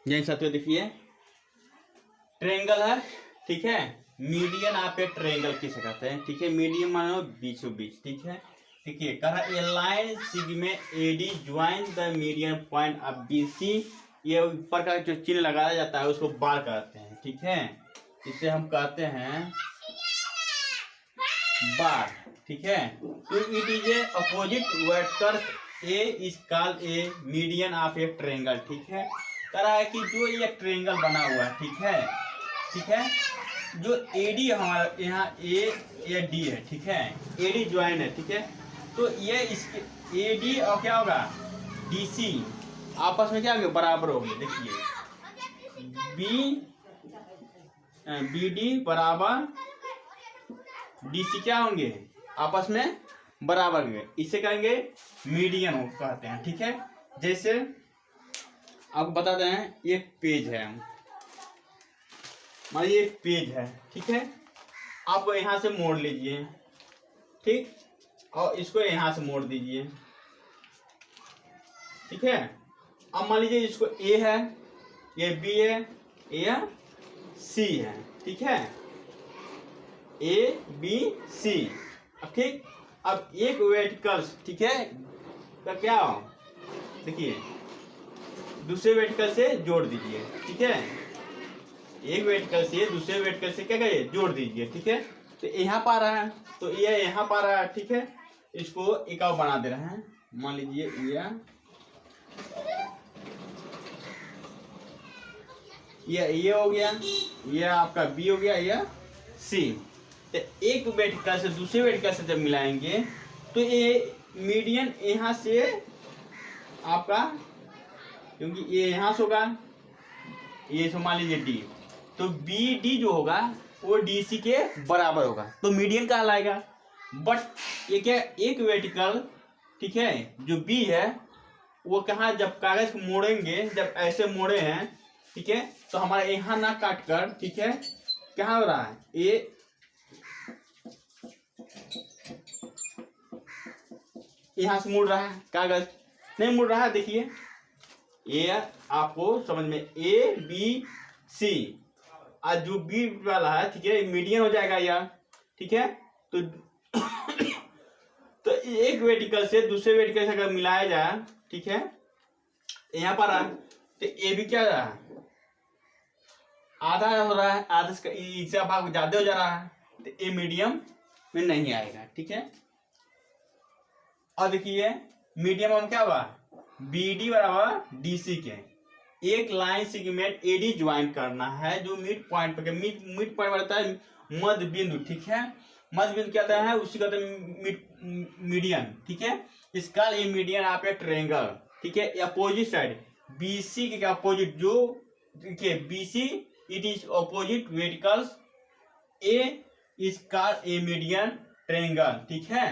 जैन साथियों देखिए ट्रायंगल है, ठीक है। मीडियन आप एक ट्रायंगल किसे कहते हैं, ठीक है। मीडियन मानो बीचों बीच, ठीक है। देखिए कह रहा a line segment AD join the median point of BC. ये ऊपर का जो चिन्ह लगाया जाता है उसको बार कहते हैं, ठीक है। इसे हम कहते हैं बार, ठीक है। तो it is a opposite vector A is called a median of a triangle, ठीक है। कह रहा है कि जो ये ट्रायंगल बना हुआ है, ठीक है, ठीक है। जो एडी हमारा यहाँ ए डी है, ठीक है, एडी ज्वाइन है, ठीक है। तो ये इसके एडी और क्या होगा डीसी आपस में क्या होंगे, बराबर होंगे। देखिए बी डी बराबर डीसी क्या होंगे, आपस में बराबर होंगे। इसे कहेंगे मीडियन कहते हैं, ठीक है। जैसे आपको बताते हैं एक पेज है, मान लीजिए एक पेज है, ठीक है। आप यहाँ से मोड़ लीजिए, ठीक, और इसको यहाँ से मोड़ दीजिए, ठीक है। अब मान लीजिए इसको ए है, ये बी है, ये सी है, ठीक है, ए बी सी। अब ठीक, अब एक वर्टिकल, ठीक है, तो क्या हो, देखिए दूसरे वर्टिकल से जोड़ दीजिए, ठीक है। एक वर्टिकल से दूसरे वर्टिकल से क्या करिए, जोड़ दीजिए, ठीक है। तो यहाँ पा रहा है, तो ये यहाँ पा रहा है, ठीक है। इसको एकाव बना दे रहे हैं, मान लीजिए ये हो गया, ये आपका बी हो गया, ये सी। तो एक वर्टिकल से दूसरे वर्टिकल से जब मिलाएंगे तो ये मीडियन यहाँ से आपका, क्योंकि ये यहाँ से होगा, ये मान लीजिए डी, तो बी डी जो होगा वो डी सी के बराबर होगा, तो मीडियन कहलाएगा। बट ये क्या, एक वर्टिकल, ठीक है, जो बी है वो कहाँ, जब कागज को मोड़ेंगे, जब ऐसे मोड़े हैं, ठीक है, तो हमारा यहाँ ना काट कर, ठीक है, कहाँ हो रहा है, ये यहाँ से मुड़ रहा है, कागज नहीं मुड़ रहा है। देखिए ये आपको समझ में, ए बी सी, आज जो बी वाला है, ठीक है, मीडियन हो जाएगा यार, ठीक है। तो तो एक वर्टिकल से दूसरे वर्टिकल से अगर मिलाया जाए, ठीक है, यहाँ पर तो ए भी क्या रहा है, आधा हो रहा है, आधा इसका भाग ज्यादा हो जा रहा है, तो ए मीडियम में नहीं आएगा, ठीक है। और देखिए मीडियम में क्या हुआ, बी डी बराबर डी सी के, एक लाइन सेगमेंट एडी ज्वाइन करना है जो मिड पॉइंट पर, मिड पॉइंट रहता है मध्य बिंदु, ठीक है। मध्य बिंदु क्या होता है, उसी का मीडियन, ठीक है। इसका ये मीडियन आप एक ट्रायंगल, ठीक है, अपोजिट साइड बीसी के अपोजिट, जो देखिए BC it is opposite verticals A is called a median triangle, ठीक है।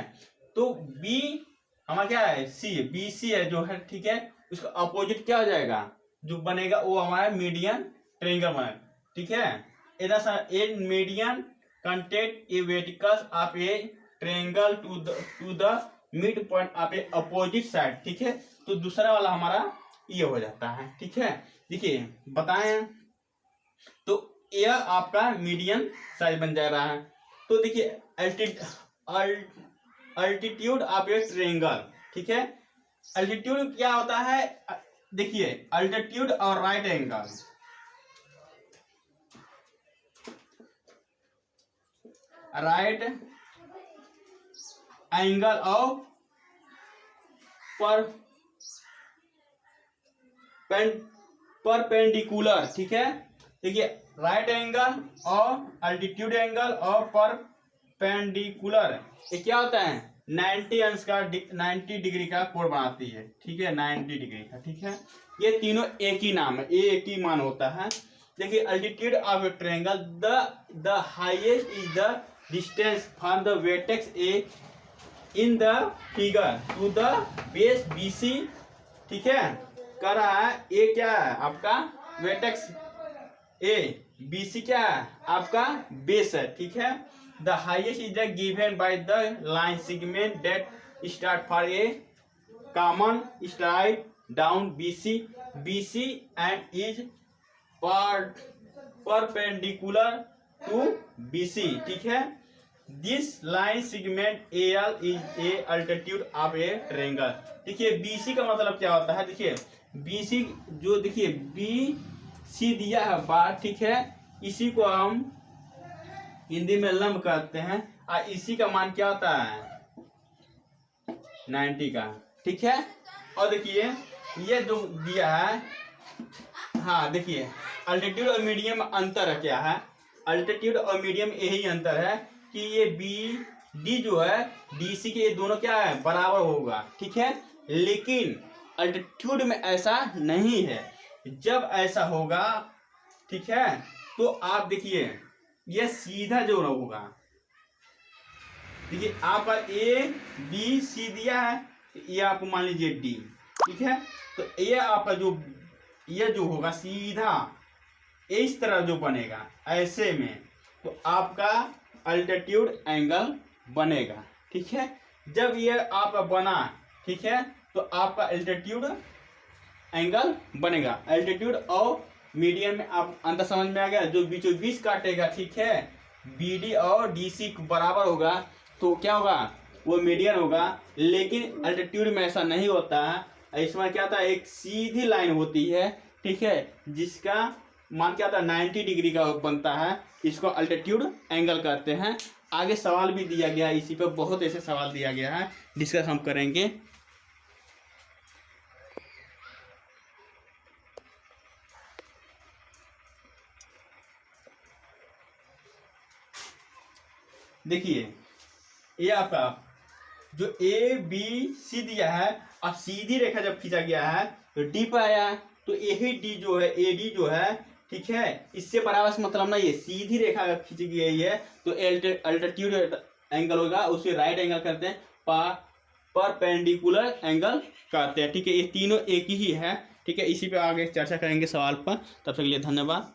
तो बी हमारा क्या है, सी है, बी सी है जो है, ठीक है, उसका अपोजिट क्या हो जाएगा, जो बनेगा वो हमारा मीडियन ट्रायंगल बनेगा, ठीक है। A median content a verticals of a triangle to the mid point of a opposite side, ठीक है। तो दूसरा वाला हमारा ये हो जाता है, ठीक है। देखिए बताएं, तो यह आपका मीडियन साइज बन जा रहा है। तो देखिए अल्टीट्यूड ऑफ ए ट्रायंगल, ठीक है। अल्टीट्यूड क्या होता है, देखिए अल्टीट्यूड और right angle, right angle of perpendicular, ठीक है। देखिए राइट एंगल और अल्टीट्यूड एंगल और परपेंडिकुलर, ये क्या होता है, 90 अंश का 90 डिग्री का कोण बनाती है, ठीक है, 90 डिग्री का, ठीक है। ये तीनों एक ही नाम है, एक ही मान होता है। देखिए altitude of a triangle, the highest is the distance from the vertex A in the figure to the base BC, ठीक है। कह रहा है ए क्या है आपका वर्टेक्स ए, बीसी क्या है आपका बेस है, ठीक है। The highest is the given by the line segment that start for a common straight down BC and is perpendicular to BC, ठीक है। This line segment AL is a altitude of a triangle. देखिए BC का मतलब क्या होता है, देखिए BC जो देखिए BC दिया है बार, ठीक है, इसी को हम हिंदी में लंब कहते हैं और इसी का मान क्या होता है 90 का, ठीक है। और देखिए ये जो दिया है, हाँ देखिए अल्टीट्यूड और मीडियम अंतर क्या है, अल्टीट्यूड और मीडियम यही अंतर है कि ये BD जो है DC के, ये दोनों क्या है बराबर होगा, ठीक है। लेकिन अल्टीट्यूड में ऐसा नहीं है, जब ऐसा होगा, ठीक है, तो आप देखिए ये सीधा जो होगा, देखिए आपका ABC दिया है, ये आपको मान लीजिए D, ठीक है। तो ये आपका जो ये जो होगा सीधा इस तरह जो बनेगा ऐसे में, तो आपका अल्टीट्यूड एंगल बनेगा, ठीक है। जब ये आपका बना, ठीक है, तो आपका अल्टीट्यूड एंगल बनेगा। अल्टीट्यूड और मीडियम में आप अंतर समझ में आ गया, जो बीचों बीच काटेगा, ठीक है, BD और DC बराबर होगा तो क्या होगा वो मीडियन होगा। लेकिन अल्टीट्यूड में ऐसा नहीं होता है, इसमें क्या था एक सीधी लाइन होती है, ठीक है, जिसका मान क्या था 90 डिग्री का बनता है, इसको अल्टीट्यूड एंगल कहते हैं। आगे सवाल भी दिया गया है इसी पर, बहुत ऐसे सवाल दिया गया है, डिस्कस हम करेंगे। देखिए ये आपका जो ABC दिया है, अब सीधी रेखा जब खींचा गया है तो D पर आया, तो यही D जो है AD जो है, ठीक है, इससे बराबर से मतलब नहीं है, सीधी रेखा खींची गई है तो अल्टीट्यूड एंगल होगा, उसे राइट एंगल करते हैं, परपेंडिकुलर एंगल कहते हैं, ठीक है। ये तीनों एक ही है, ठीक है। इसी पे आगे चर्चा करेंगे सवाल पर, तब तक के लिए धन्यवाद।